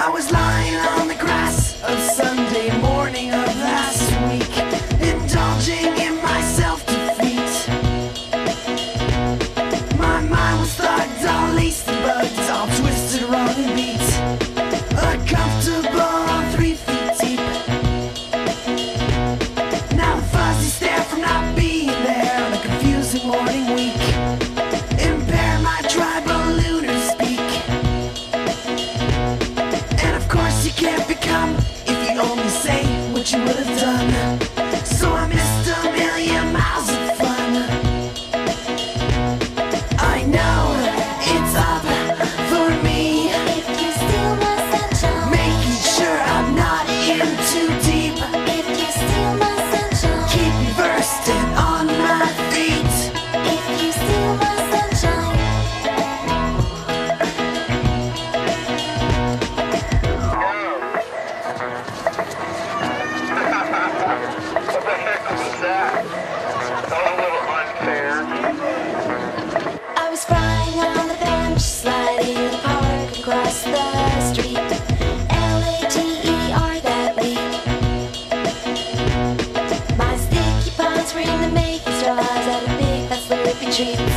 I was lying on the grass of Sunday morning of last week, indulging in my self-defeat. My mind was thugged, all laced and bugged, all twisted, wrong and beat. Uncomfortable on 3 feet deep. Now the fuzzy stare from not being there on a confusing morning week impair my tribal lunar speak. And of course you can't become if you only say what you would have done. So I missed a million miles of fun. I know it's up for me, If you steal my sunshine, making sure I'm not in too deep. if you steal my sunshine, Keep me versed and on my feet. if you steal my sunshine. What the heck was that? That was a little unfair. I was flying on the bench, sliding in the park across the street. Later that week. My sticky paws were in the making straws at a big fat slurpy treat.